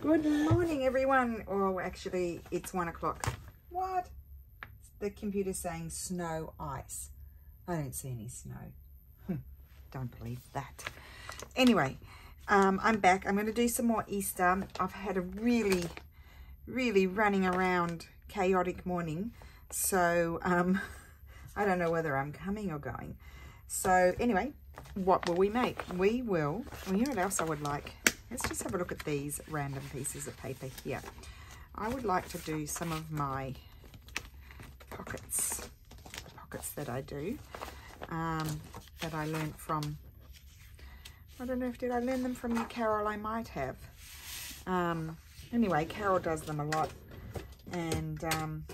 Good morning, everyone. Oh, actually, it's 1 o'clock. What? The computer's saying snow, ice. I don't see any snow. Don't believe that. Anyway, I'm back. I'm going to do some more Easter. I've had a really running around chaotic morning. So, I don't know whether I'm coming or going. So, anyway, what will we make? We will, well, you know what else I would like? Let's just have a look at these random pieces of paper here. I would like to do some of my pockets, the pockets that I do, that I learned from, I don't know if did I learn them from you, Carol? I might have. Anyway, Carol does them a lot, and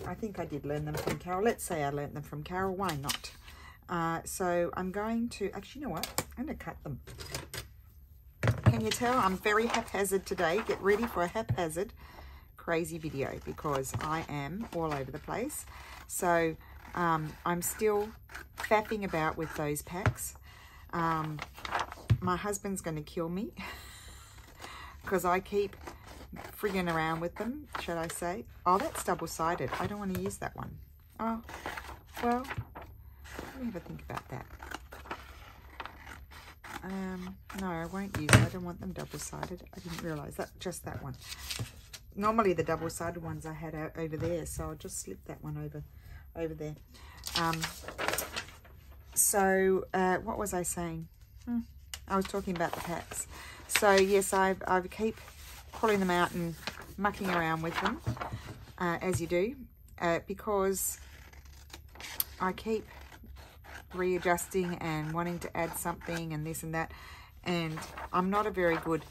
I think I did learn them from Carol. Let's say I learned them from Carol, why not? So I'm going to, actually, you know what? I'm going to cut them. Can you tell I'm very haphazard today? Get ready for a haphazard, crazy video because I am all over the place. So I'm still faffing about with those packs. My husband's going to kill me because I keep frigging around with them, should I say. Oh, that's double-sided. I don't want to use that one. Oh, well, let me have a think about that. No, I won't use it. I don't want them double-sided. I didn't realise that, just that one. Normally the double-sided ones I had out over there, so I'll just slip that one over there. What was I saying? I was talking about the packs. So yes, I keep pulling them out and mucking around with them, as you do, because I keep readjusting and wanting to add something and this and that, and I'm not a very good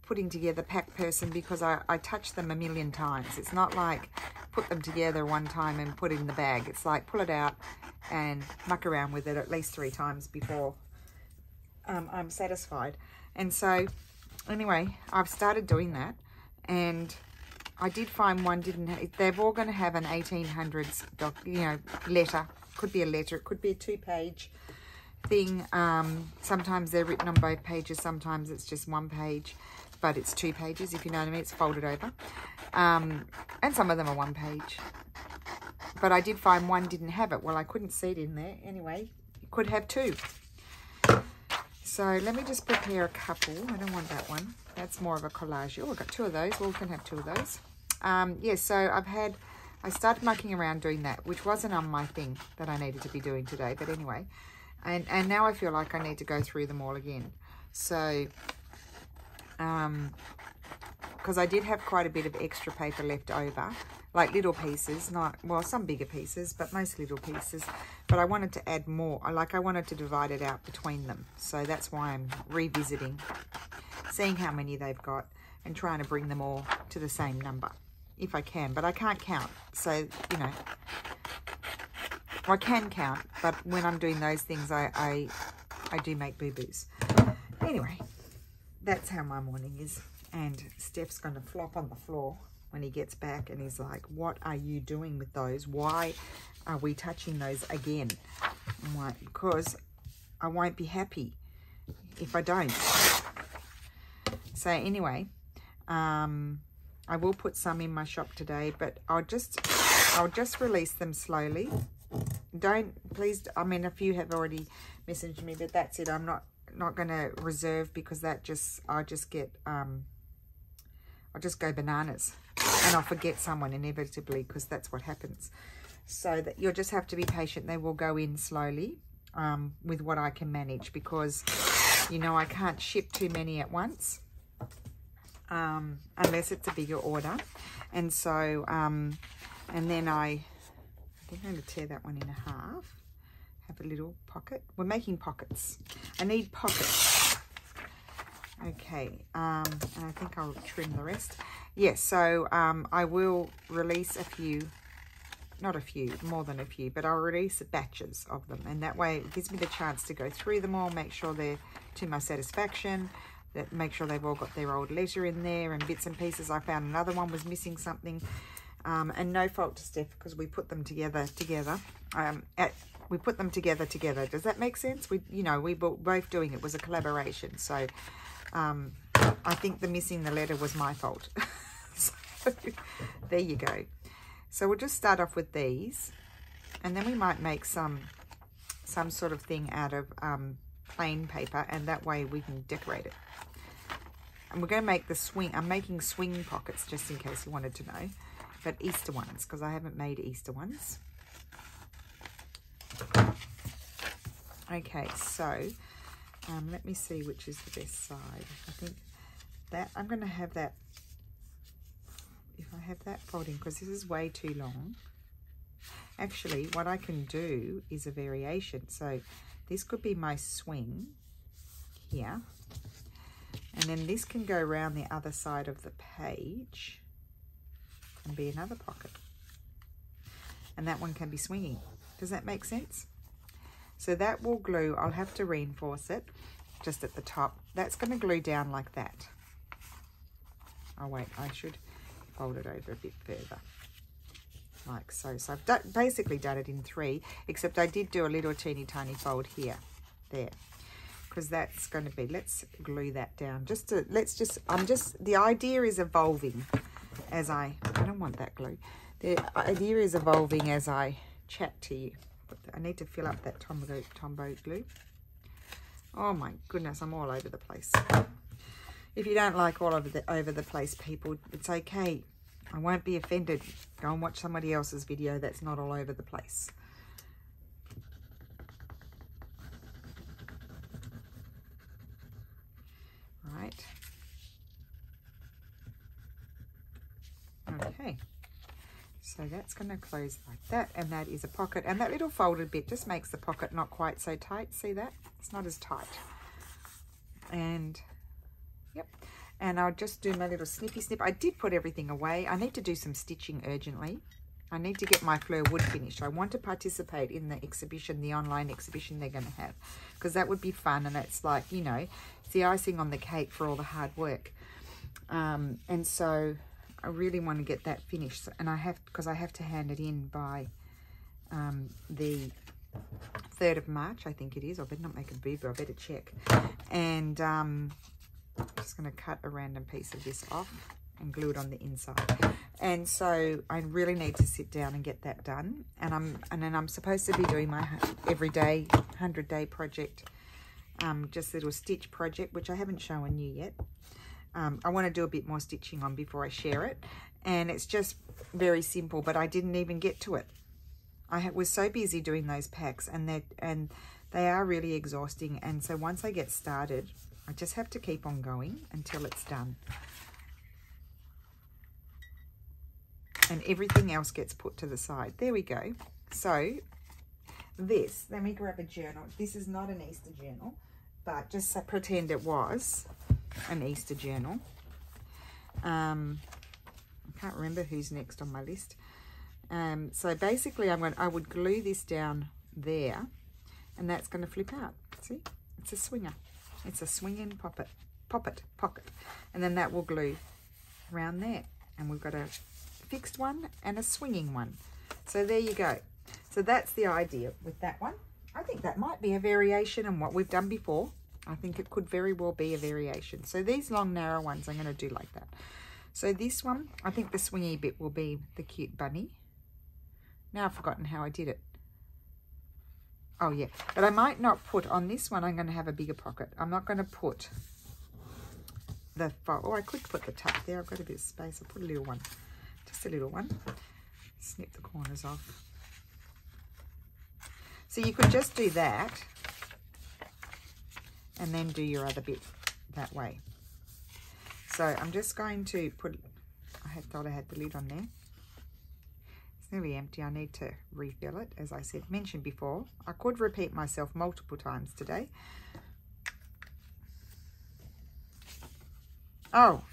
putting together pack person because I touch them a million times. It's not like put them together one time and put it in the bag. It's like pull it out and muck around with it at least 3 times before I'm satisfied. And so anyway, I've started doing that, and I did find one didn't they're all going to have an 1800s letter. Could be a letter, it could be a 2-page thing. Sometimes they're written on both pages, sometimes it's just 1 page, but it's 2 pages, if you know what I mean. It's folded over, and some of them are 1 page, but I did find one didn't have it. Well, I couldn't see it in there anyway. It could have 2. So let me just prepare a couple. I don't want that one, that's more of a collage. Oh, I've got 2 of those. Well, we can have 2 of those. Yes, so I started mucking around doing that, which wasn't on my thing that I needed to be doing today, but anyway. And now I feel like I need to go through them all again. So, because I did have quite a bit of extra paper left over, like little pieces, not, well, some bigger pieces, but most little pieces. But I wanted to add more. I wanted to divide it out between them. So that's why I'm revisiting, seeing how many they've got and trying to bring them all to the same number. If I can, but I can't count. So, you know, I can count, but when I'm doing those things, I do make boo-boos. Anyway, that's how my morning is. And Steph's going to flop on the floor when he gets back, and he's like, what are you doing with those? Why are we touching those again? I'm like, because I won't be happy if I don't. So anyway, I will put some in my shop today, but I'll just release them slowly. Please, I mean, a few have already messaged me, but that's it. I'm not going to reserve, because I'll just go bananas and I'll forget someone inevitably, because that's what happens. So that you'll just have to be patient. They will go in slowly with what I can manage, because, you know, I can't ship too many at once. Unless it's a bigger order. And so, and then I think I'm going to tear that one in half. Have a little pocket. We're making pockets. I need pockets. Okay, and I think I'll trim the rest. Yes, so I will release a few, not a few, more than a few, but I'll release batches of them. And that way it gives me the chance to go through them all, make sure they're to my satisfaction, that make sure they've all got their old letter in there and bits and pieces. I found another one was missing something, and no fault to Steph, because we put them together. We put them together. Does that make sense? We were both doing it. It was a collaboration. So I think the missing the letter was my fault. So there you go. So we'll just start off with these, and then we might make some sort of thing out of plain paper, and that way we can decorate it. And we're going to make the swing. I'm making swing pockets, just in case you wanted to know, but Easter ones, because I haven't made Easter ones. Okay, so let me see which is the best side. I think that I'm going to have that, if I have that folding, because this is way too long. Actually, what I can do is a variation. So this could be my swing here, and then this can go around the other side of the page and be another pocket, and that one can be swinging. Does that make sense? So that will glue. I'll have to reinforce it just at the top. That's going to glue down like that. Oh wait, I should fold it over a bit further, like so. So I've basically done it in 3, except I did do a little teeny tiny fold here, there, because that's going to be, let's glue that down. The idea is evolving as I don't want that glue. The idea is evolving as I chat to you. I need to fill up that Tombow glue. Oh my goodness, I'm all over the place. If you don't like all over the place, people, it's okay. I won't be offended. Go and watch somebody else's video that's not all over the place. Right. Okay. So that's going to close like that, and that is a pocket. And that little folded bit just makes the pocket not quite so tight. See that? It's not as tight. And, yep. And I'll just do my little snippy snip. I did put everything away. I need to do some stitching urgently. I need to get my fleur wood finished. I want to participate in the exhibition, the online exhibition they're going to have, because that would be fun. And it's like, you know, it's the icing on the cake for all the hard work. And so I really want to get that finished, and because I have to hand it in by the 3rd of March, I think it is. I better not make a boob, I better check. And I'm just going to cut a random piece of this off and glue it on the inside. And so I really need to sit down and get that done. And then I'm supposed to be doing my everyday 100-day project, just a little stitch project, which I haven't shown you yet. I want to do a bit more stitching on before I share it, and it's just very simple, but I didn't even get to it. I was so busy doing those packs, and they are really exhausting, and so once I get started, I just have to keep on going until it's done. And everything else gets put to the side. There we go. So this, let me grab a journal. This is not an Easter journal, but just pretend it was an Easter journal. I can't remember who's next on my list. So basically I would glue this down there, and that's going to flip out. See, it's a swinger. It's a swinging pocket, and then that will glue around there, and we've got a fixed one and a swinging one. So there you go. So that's the idea with that one. I think that might be a variation on what we've done before. I think it could very well be a variation. So these long, narrow ones I'm going to do like that. So this one, I think the swingy bit will be the cute bunny. Now I've forgotten how I did it. Oh, yeah. But I might not put on this one. I'm going to have a bigger pocket. I'm not going to put the... Oh, I could put the tuck there. I've got a bit of space. I'll put a little one. Just a little one. Snip the corners off. So you could just do that, and then do your other bit that way. So I'm just going to put, I thought I had the lid on there. It's nearly empty. I need to refill it, as I mentioned before. I could repeat myself multiple times today. Oh,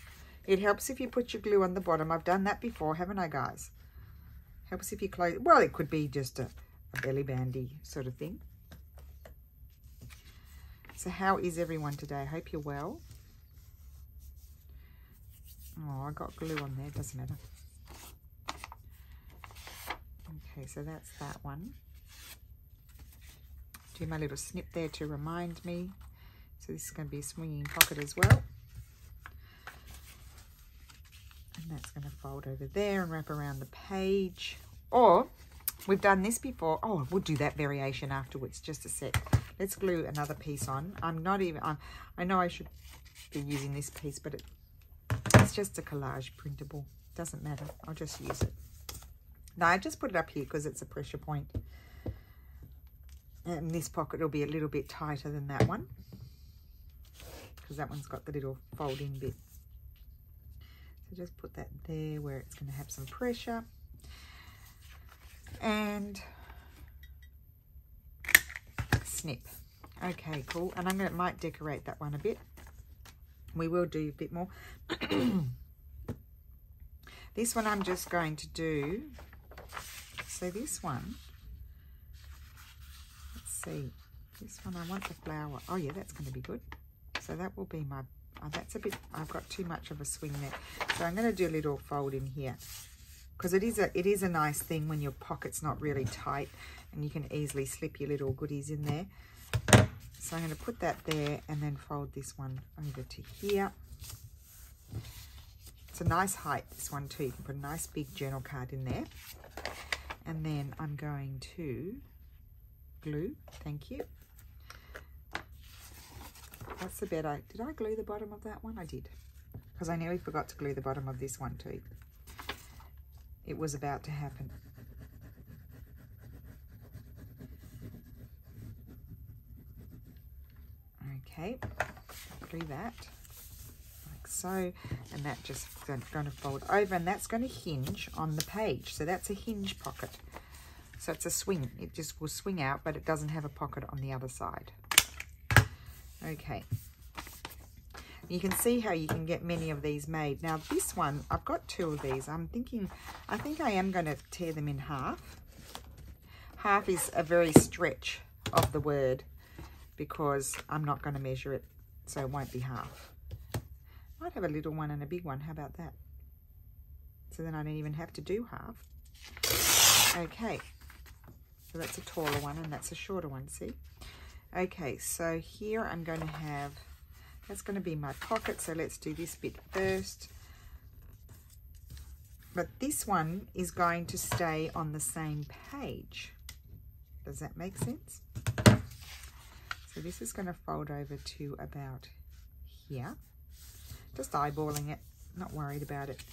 it helps if you put your glue on the bottom. I've done that before, haven't I, guys? Helps if you close, well, it could be just a belly bandy sort of thing. So how is everyone today? I hope you're well. Oh, I got glue on there, doesn't matter. Okay, so that's that one. Do my little snip there to remind me. So this is going to be a swinging pocket as well. And that's going to fold over there and wrap around the page. Or, we've done this before. Oh, we'll do that variation afterwards. Just a sec. Let's glue another piece on. I know I should be using this piece, but it's just a collage printable. Doesn't matter. I'll just use it. No, I just put it up here because it's a pressure point. And this pocket will be a little bit tighter than that one, because that one's got the little fold-in bit. So just put that there where it's going to have some pressure. And snip. Okay, cool. And might decorate that one a bit. We will do a bit more. This one I'm just going to do. So this one, let's see. This one, I want the flower. Oh yeah, that's going to be good. So that will be my, that's a bit, I've got too much of a swing there. So I'm going to do a little fold in here. Because it is a nice thing when your pocket's not really tight and you can easily slip your little goodies in there. So I'm going to put that there and then fold this one over to here. It's a nice height, this one too. You can put a nice big journal card in there. And then I'm going to glue, thank you. That's the bit did I glue the bottom of that one? I did. Because I nearly forgot to glue the bottom of this one too. It was about to happen. Okay, glue that like so, and that just going to fold over, and that's going to hinge on the page. So that's a hinge pocket. So it's a swing. It just will swing out, but it doesn't have a pocket on the other side. Okay. You can see how you can get many of these made. Now this one, I've got 2 of these. I think I am going to tear them in half. Half is a very stretch of the word because I'm not going to measure it, so it won't be half. Might have a little one and a big one. How about that? So then I don't even have to do half. Okay. So that's a taller one and that's a shorter one, see? Okay, so here I'm going to have, that's going to be my pocket, so let's do this bit first. But this one is going to stay on the same page. Does that make sense? So this is going to fold over to about here. Just eyeballing it, not worried about it.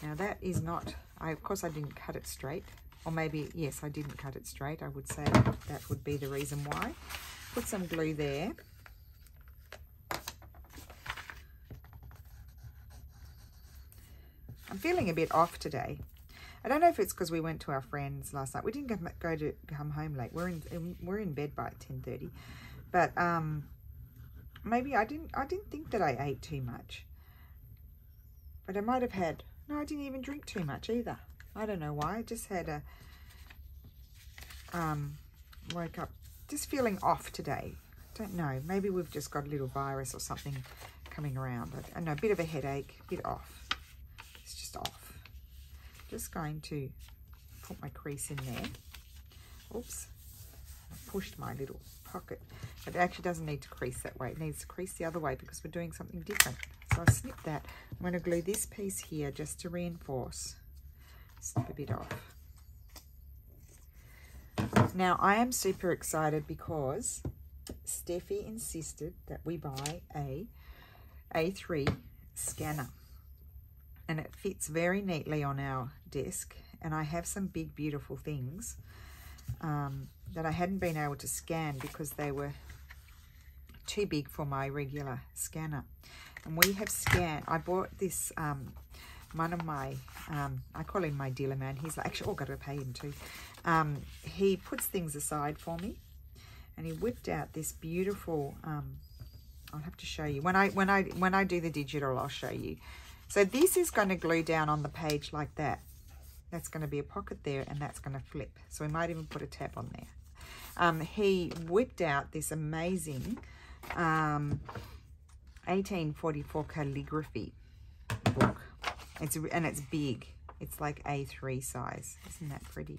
Now that is not, of course I didn't cut it straight. Or maybe, yes, I didn't cut it straight. I would say that would be the reason why. Put some glue there. I'm feeling a bit off today. I don't know if it's because we went to our friends last night. We didn't come home late. We're in bed by 10:30. But maybe I didn't think that I ate too much. But I might have had, no, I didn't even drink too much either. I don't know why. I just had a woke up just feeling off today. Don't know. Maybe we've just got a little virus or something coming around. I know, a bit of a headache, a bit off. It's just off. Just going to put my crease in there. Oops. I pushed my little pocket. But it actually doesn't need to crease that way. It needs to crease the other way because we're doing something different. So I snip that. I'm going to glue this piece here just to reinforce. Snip a bit off. Now I am super excited because Steffi insisted that we buy a A3 scanner, and it fits very neatly on our desk, and I have some big beautiful things that I hadn't been able to scan because they were too big for my regular scanner. And we have scanned, I bought this one of my, I call him my dealer man. He's like, actually, I've got to pay him too. He puts things aside for me, and he whipped out this beautiful. I'll have to show you when I do the digital. I'll show you. So this is going to glue down on the page like that. That's going to be a pocket there, and that's going to flip. So we might even put a tab on there. He whipped out this amazing 1844 calligraphy book. It's big. It's like A3 size. Isn't that pretty?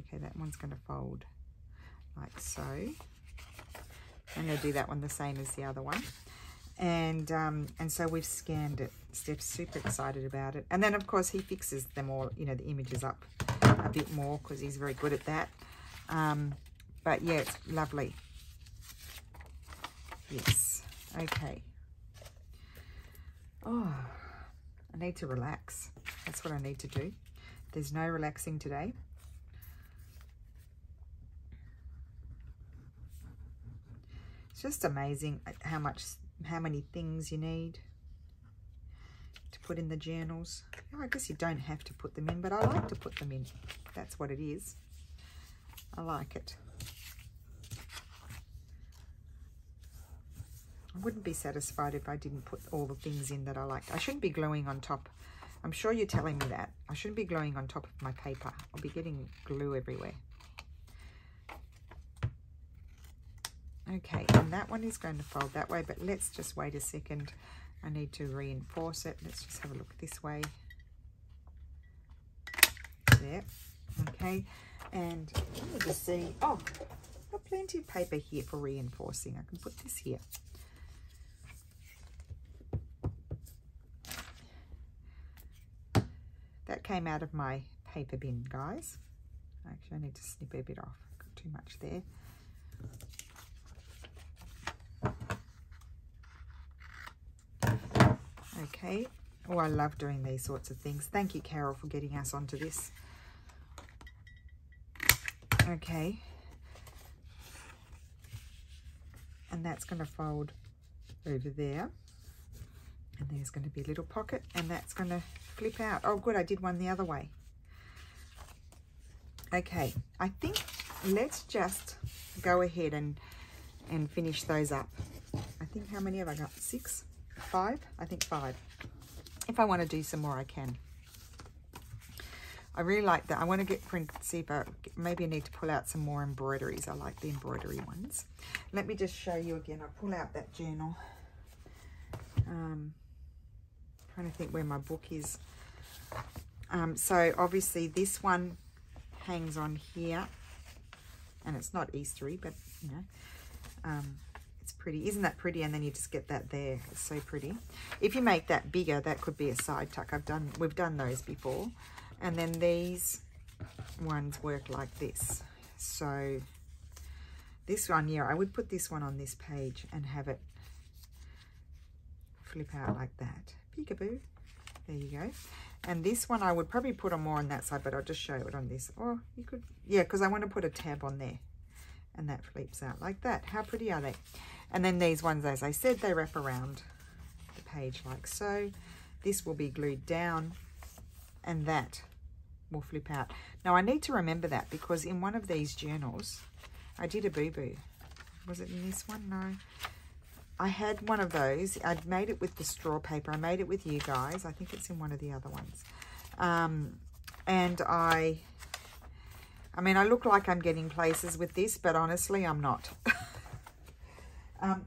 Okay, that one's going to fold like so. I'm going to do that one the same as the other one. And so we've scanned it. Steph's super excited about it. And then, of course, he fixes them all, you know, the images up a bit more because he's very good at that. But, yeah, it's lovely. Yes. Okay. Oh, I need to relax. That's what I need to do. There's no relaxing today. It's just amazing how many things you need to put in the journals. Oh, I guess you don't have to put them in, but I like to put them in. That's what it is. I like it. I wouldn't be satisfied if I didn't put all the things in that I liked. I shouldn't be gluing on top. I'm sure you're telling me that. I shouldn't be gluing on top of my paper. I'll be getting glue everywhere. Okay, and that one is going to fold that way, but let's just wait a second. I need to reinforce it. Let's just have a look this way. There. Okay, and let me just see. Oh, I've got plenty of paper here for reinforcing. I can put this here. That came out of my paper bin, guys. Actually, I need to snip a bit off. Got too much there. Okay. Oh, I love doing these sorts of things. Thank you, Carol, for getting us onto this. Okay. And that's going to fold over there. And there's going to be a little pocket, and that's going to flip out. Oh, good, I did one the other way. Okay, I think let's just go ahead and finish those up. I think, how many have I got? 6? 5? I think 5. If I want to do some more, I can. I really like that. I want to see if I maybe I need to pull out some more embroideries. I like the embroidery ones. Let me just show you again. I'll pull out that journal. Trying to think where my book is. So obviously this one hangs on here, and it's not Eastery, but you know, it's pretty. Isn't that pretty? And then you just get that there. It's so pretty. If you make that bigger, that could be a side tuck. We've done those before. And then these ones work like this. So this one, yeah, I would put this one on this page and have it flip out like that. Peekaboo. There you go. And this one I would probably put on more on that side, but I'll just show it on this. Or you could, yeah, because I want to put a tab on there. And that flips out like that. How pretty are they? And then these ones, as I said, they wrap around the page like so. This will be glued down, and that will flip out. Now I need to remember that, because in one of these journals, I did a boo-boo. Was it in this one? No. I had one of those. I'd made it with the straw paper. I made it with you guys. I think it's in one of the other ones. And I mean, I look like I'm getting places with this, but honestly, I'm not.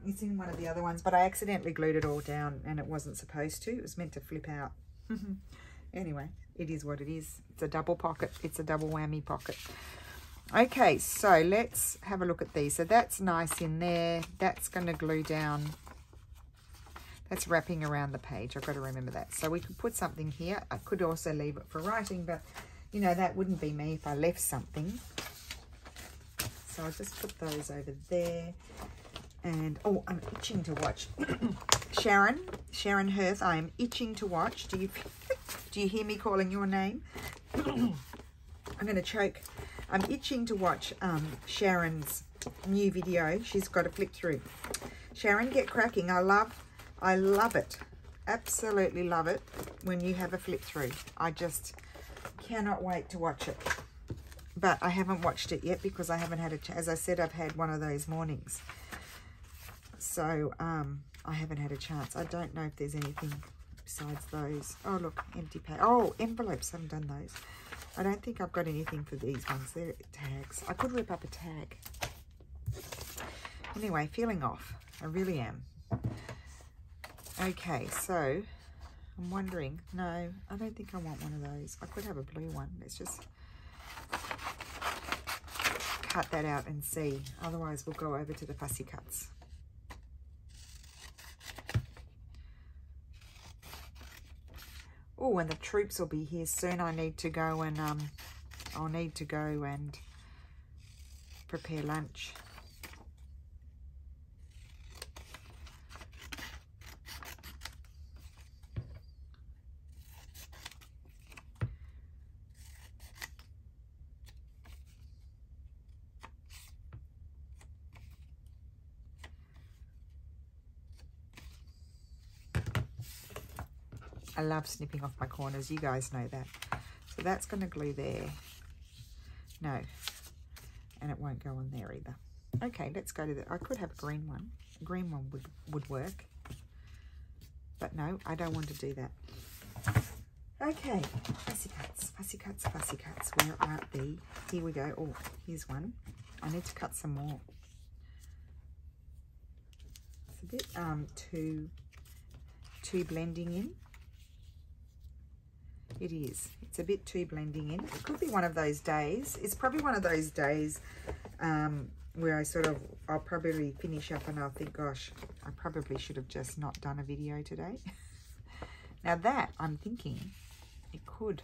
It's in one of the other ones, but I accidentally glued it all down, and it wasn't supposed to. It was meant to flip out. Anyway, it is what it is. It's a double pocket. It's a double whammy pocket. Okay, so let's have a look at these. So that's nice in there. That's going to glue down. That's wrapping around the page. I've got to remember that. So we could put something here. I could also leave it for writing, but, you know, that wouldn't be me if I left something. So I'll just put those over there. And, oh, I'm itching to watch. Sharon Hirth, I am itching to watch. Do you hear me calling your name? I'm going to choke. I'm itching to watch Sharon's new video. She's got to flip through. Sharon, get cracking. I love it. Absolutely love it when you have a flip through. I just cannot wait to watch it. But I haven't watched it yet because I haven't had a chance. As I said, I've had one of those mornings. So I haven't had a chance. I don't know if there's anything besides those. Oh, look, empty page. Oh, envelopes. I haven't done those. I don't think I've got anything for these ones. They're tags. I could rip up a tag. Anyway, feeling off. I really am. Okay, so I'm wondering. No, I don't think I want one of those. I could have a blue one. Let's just cut that out and see. Otherwise, we'll go over to the fussy cuts. Oh, and the troops will be here soon. I need to go and I'll need to go and prepare lunch. I love snipping off my corners. You guys know that. So that's going to glue there. No. And it won't go on there either. Okay, let's go to the... I could have a green one. A green one would work. But no, I don't want to do that. Okay. Fussy cuts, fussy cuts, fussy cuts. Where are they? Here we go. Oh, here's one. I need to cut some more. It's a bit too blending in. It is. It's a bit too blending in. It could be one of those days. It's probably one of those days where I'll probably finish up and I'll think, gosh, I probably should have just not done a video today. Now that, I'm thinking, it could.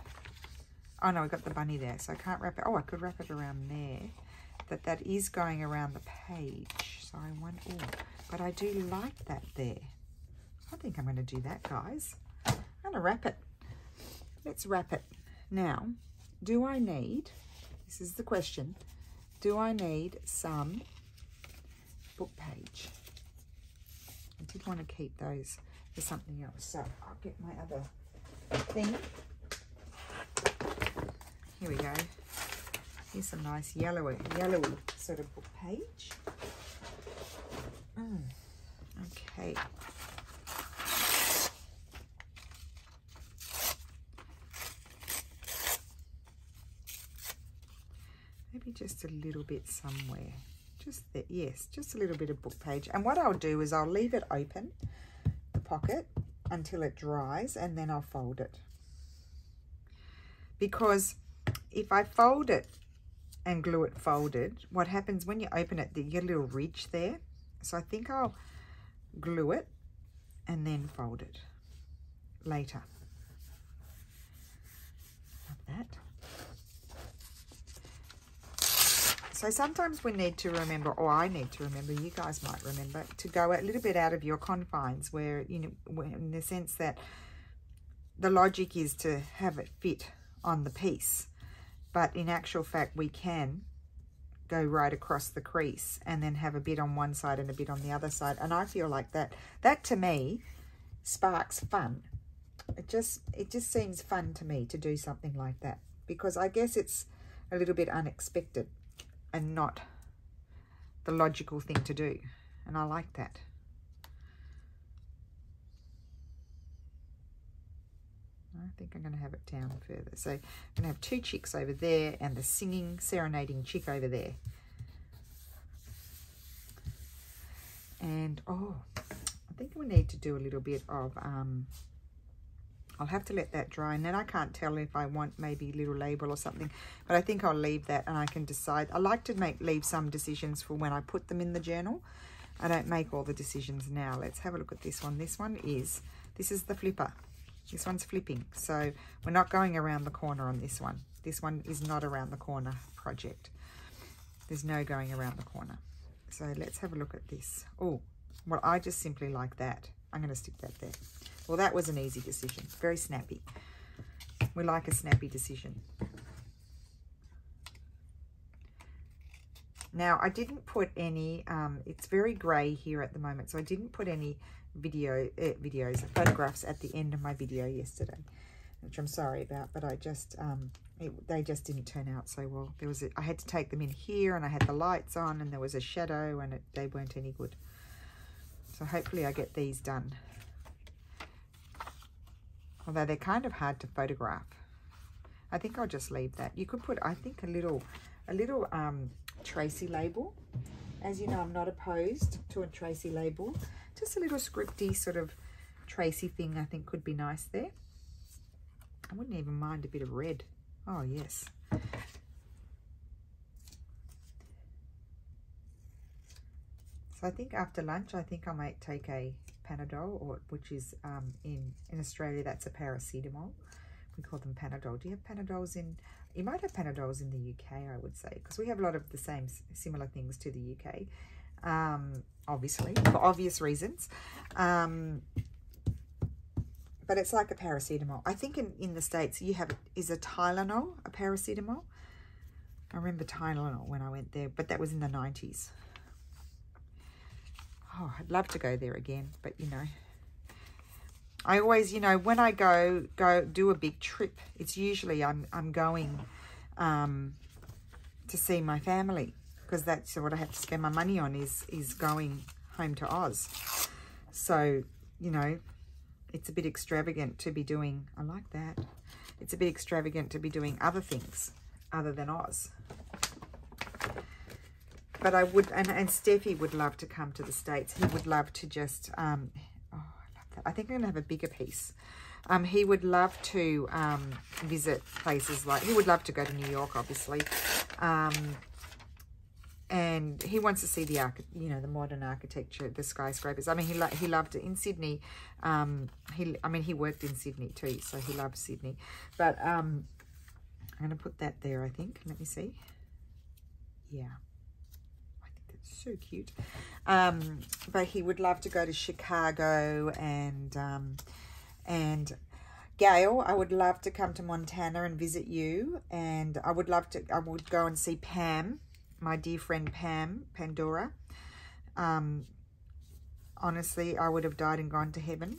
Oh no, I got the bunny there, so I can't wrap it. Oh, I could wrap it around there. That is going around the page. So I want, oh, but I do like that there. I think I'm going to do that, guys. I'm going to wrap it. Let's wrap it. Now, do I need, this is the question, do I need some book page? I did want to keep those for something else. So I'll get my other thing. Here we go. Here's some nice yellowy sort of book page. Okay. Maybe just a little bit somewhere. Just that, yes, just a little bit of book page. And what I'll do is I'll leave it open, the pocket, until it dries, and then I'll fold it. Because if I fold it and glue it folded, what happens when you open it, you get a little ridge there. So I think I'll glue it and then fold it later. Like that. So sometimes we need to remember, or I need to remember, you guys might remember, to go a little bit out of your confines where, you know, in the sense that the logic is to have it fit on the piece. But in actual fact, we can go right across the crease and then have a bit on one side and a bit on the other side. And I feel like that to me sparks fun. It just seems fun to me to do something like that, because I guess it's a little bit unexpected and not the logical thing to do. And I like that. I think I'm going to have it down further. So I'm going to have two chicks over there and the singing, serenading chick over there. And, oh, I think we need to do a little bit of, I'll have to let that dry, and then I can't tell if I want maybe a little label or something, but I think I'll leave that and I can decide. I like to leave some decisions for when I put them in the journal. I don't make all the decisions now. Let's have a look at this one. This is the flipper. This one's flipping, so we're not going around the corner on this one. This one is not around the corner project. There's no going around the corner. So let's have a look at this. Oh, well, I just simply like that. I'm going to stick that there. Well, that was an easy decision. Very snappy. We like a snappy decision. Now, I didn't put any, it's very grey here at the moment, so I didn't put any photographs at the end of my video yesterday, which I'm sorry about, but I just, they just didn't turn out so well. I had to take them in here, and I had the lights on, and there was a shadow, and they weren't any good. So hopefully I get these done. Although they're kind of hard to photograph. I think I'll just leave that. You could put, I think, a little tracie label. As you know, I'm not opposed to a tracie label. Just a little scripty sort of tracie thing I think could be nice there. I wouldn't even mind a bit of red. Oh, yes. So I think after lunch, I think I might take a Panadol, or which is in Australia that's a paracetamol. We call them Panadol. Do you have Panadols in? You might have Panadols in the UK, I would say, because we have a lot of the same similar things to the UK, obviously for obvious reasons. But it's like a paracetamol. I think in the States you have, is a Tylenol a paracetamol? I remember Tylenol when I went there, but that was in the 90s. Oh, I'd love to go there again, but you know, I always, you know, when I go do a big trip, it's usually I'm going to see my family, because that's what I have to spend my money on is going home to Oz. So, you know, it's a bit extravagant to be doing, I like that. It's a bit extravagant to be doing other things other than Oz. But I would, and Steffi would love to come to the States. He would love to just, oh, I love that. I think I'm going to have a bigger piece. He would love to visit places like, he would love to go to New York, obviously. And he wants to see the, you know, the modern architecture, the skyscrapers. I mean, he loved it in Sydney. I mean, he worked in Sydney too, so he loves Sydney. But I'm going to put that there, I think. Let me see. Yeah. I think that's so cute. But he would love to go to Chicago and Gail, I would love to come to Montana and visit you. And I would go and see Pam, my dear friend Pam, Pandora. Honestly, I would have died and gone to heaven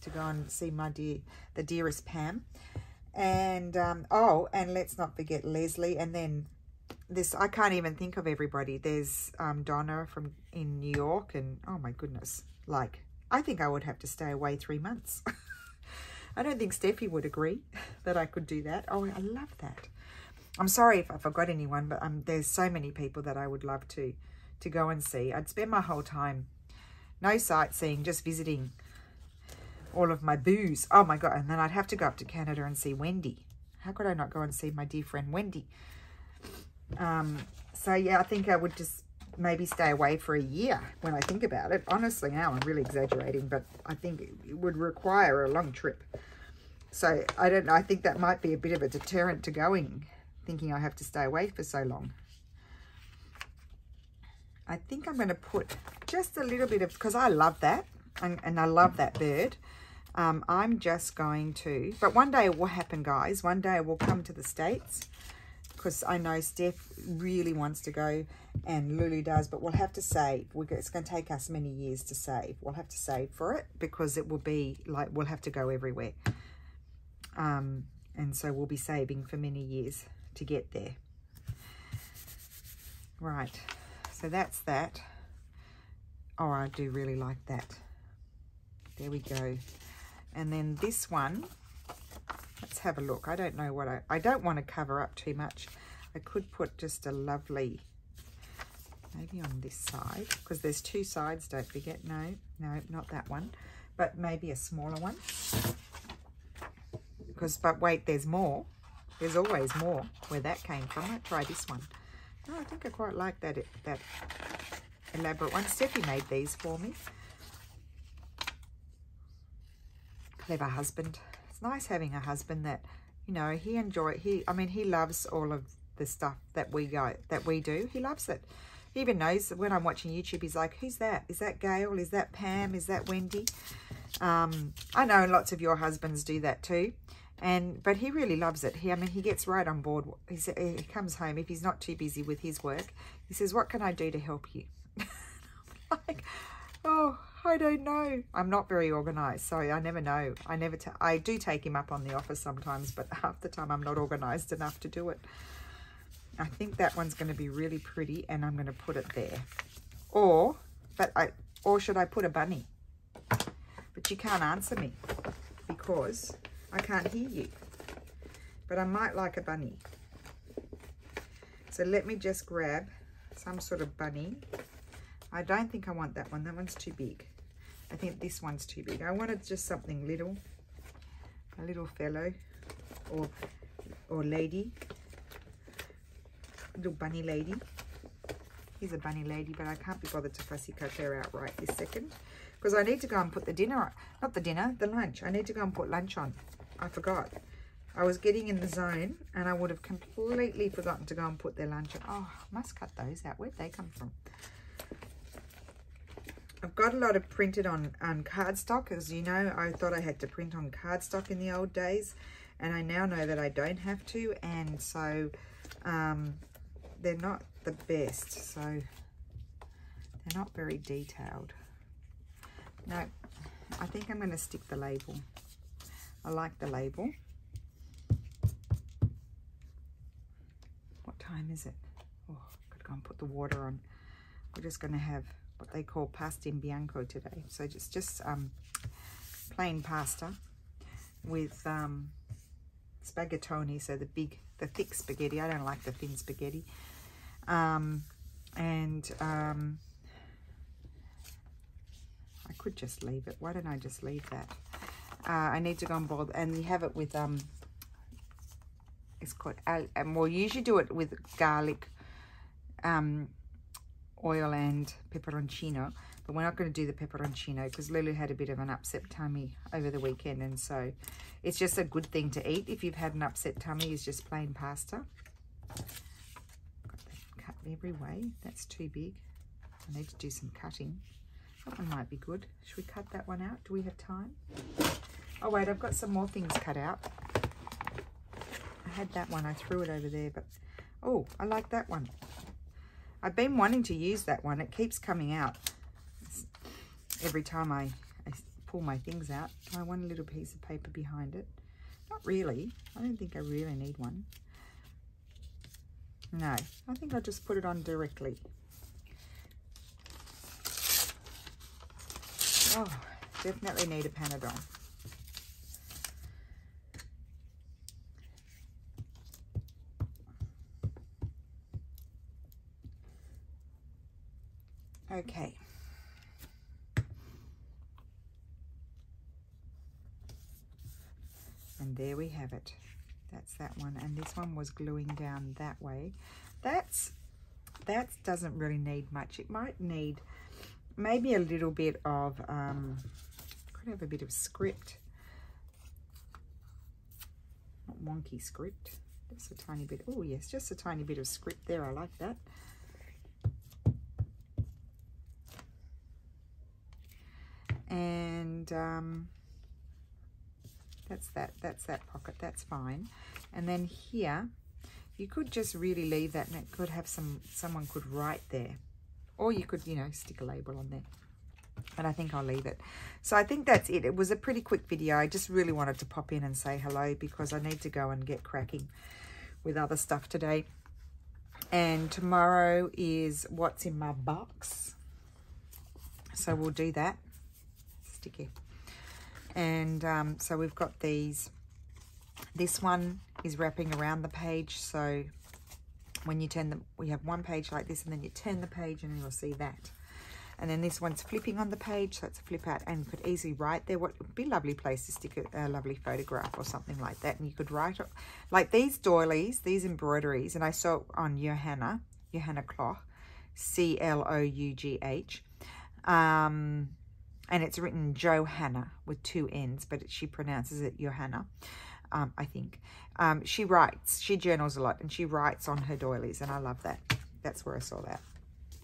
to go and see the dearest Pam. And, oh, and let's not forget Leslie. And then this, I can't even think of everybody. There's Donna in New York. And, oh my goodness, like, I think I would have to stay away 3 months. I don't think Steffi would agree that I could do that. Oh, I love that. I'm sorry if I forgot anyone, but there's so many people that I would love to go and see. I'd spend my whole time, no sightseeing, just visiting all of my boos. Oh my God, and then I'd have to go up to Canada and see Wendy. How could I not go and see my dear friend Wendy? So yeah, I think I would just maybe stay away for a year when I think about it. Honestly, now I'm really exaggerating, but I think it would require a long trip. So I don't know, I think that might be a bit of a deterrent to going, thinking I have to stay away for so long. I think I'm going to put just a little bit of, because I love that, and I love that bird. I'm just going to, but one day it will happen, guys. One day I will come to the States, because I know Steph really wants to go, and Lulu does, but we'll have to save. It's going to take us many years to save. We'll have to save for it, because it will be like, we'll have to go everywhere. And so we'll be saving for many years to get there. Right, so that's that. Oh, I do really like that. There we go. And then this one, let's have a look. I don't know what I don't want to cover up too much. I could put just a lovely, maybe on this side, because there's two sides, don't forget. No, not that one, but maybe a smaller one. But wait, there's more. There's always more where that came from. I'll try this one. Oh, I think I quite like that elaborate one. Steffi made these for me. Clever husband. It's nice having a husband that, you know, I mean, he loves all of the stuff that we do. He loves it. He even knows when I'm watching YouTube, he's like, who's that? Is that Gail? Is that Pam? Is that Wendy? I know lots of your husbands do that too. But he really loves it. I mean, he gets right on board. He comes home, if he's not too busy with his work, he says, what can I do to help you? I'm like, oh, I don't know. I'm not very organized, so I never know. I do take him up on the offer sometimes, but half the time I'm not organized enough to do it. I think that one's going to be really pretty, and I'm going to put it there. Or should I put a bunny? But you can't answer me because I can't hear you. But I might like a bunny. So let me just grab some sort of bunny. I don't think I want that one. That one's too big. I think this one's too big. I wanted just something little. A little fellow or lady. Little bunny lady. Here's a bunny lady, but I can't be bothered to fussy cut her out right this second. because I need to go and put the dinner, not the dinner, the lunch. I need to go and put lunch on. I forgot. I was getting in the zone and I would have completely forgotten to go and put their lunch on. Oh, I must cut those out. Where'd they come from? I've got a lot of printed on cardstock. As you know, I thought I had to print on cardstock in the old days, and I now know that I don't have to, and so they're not the best, so they're not very detailed. No, I think I'm going to stick the label. I like the label. What time is it? Oh, I've got to go and put the water on. We're just going to have what they call pasta in bianco today. So just plain pasta with spaghettoni, so the thick spaghetti. I don't like the thin spaghetti. I could just leave it. Why don't I just leave that? I need to go and boil, and you have it with it's called, and we'll usually do it with garlic, oil and pepperoncino, but we're not going to do the pepperoncino because Lulu had a bit of an upset tummy over the weekend, and so it's just a good thing to eat if you've had an upset tummy, is just plain pasta. Got that cut every way. That's too big. I need to do some cutting. That one might be good. Should we cut that one out? Do we have time? Oh wait, I've got some more things cut out. I had that one, I threw it over there, but oh, I like that one. I've been wanting to use that one. It keeps coming out every time I pull my things out. I want a little piece of paper behind it. Not really. I don't think I really need one. No, I think I'll just put it on directly. Oh, definitely need a Panadol. Okay. And there we have it. That's that one. And this one was gluing down that way. That doesn't really need much. It might need maybe a little bit of, could have a bit of script. Not wonky script. Just a tiny bit. Oh yes, just a tiny bit of script there. I like that. And that's that pocket. That's fine. And then here, you could just really leave that, and it could have someone could write there, or you could, you know, stick a label on there. But I think I'll leave it. So I think that's it. It was a pretty quick video. I just really wanted to pop in and say hello because I need to go and get cracking with other stuff today. And tomorrow is what's in my box. So we'll do that. Sticky. And so we've got these. This one is wrapping around the page. So when you turn them, we have one page like this, and then you turn the page and you'll see that. And then this one's flipping on the page, so it's a flip out, and you could easily write there. What would be a lovely place to stick a lovely photograph or something like that. And you could write it like these doilies, these embroideries, and I saw it on Johanna Clough, C-L-O-U-G-H. And it's written Johanna with 2 N's, but she pronounces it Johanna, I think. She writes, she journals a lot, and she writes on her doilies, and I love that. That's where I saw that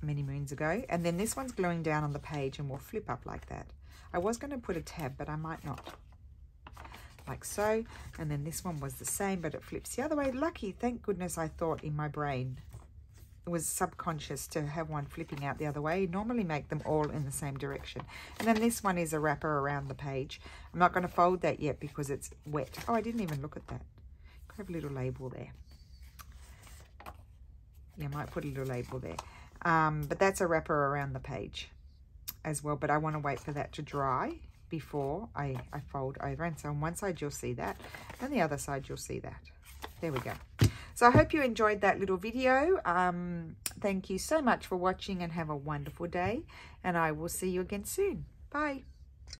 many moons ago. And then this one's gluing down on the page and will flip up like that. I was going to put a tab, but I might not. Like so. And then this one was the same, but it flips the other way. Lucky, thank goodness I thought in my brain. It was subconscious to have one flipping out the other way. Normally make them all in the same direction. And then this one is a wrapper around the page. I'm not going to fold that yet because it's wet. Oh, I didn't even look at that. Could have a little label there. Yeah, I might put a little label there. But that's a wrapper around the page as well. But I want to wait for that to dry before I fold over. And so on one side you'll see that, and the other side you'll see that. There we go. So I hope you enjoyed that little video. Thank you so much for watching, and have a wonderful day. And I will see you again soon. Bye.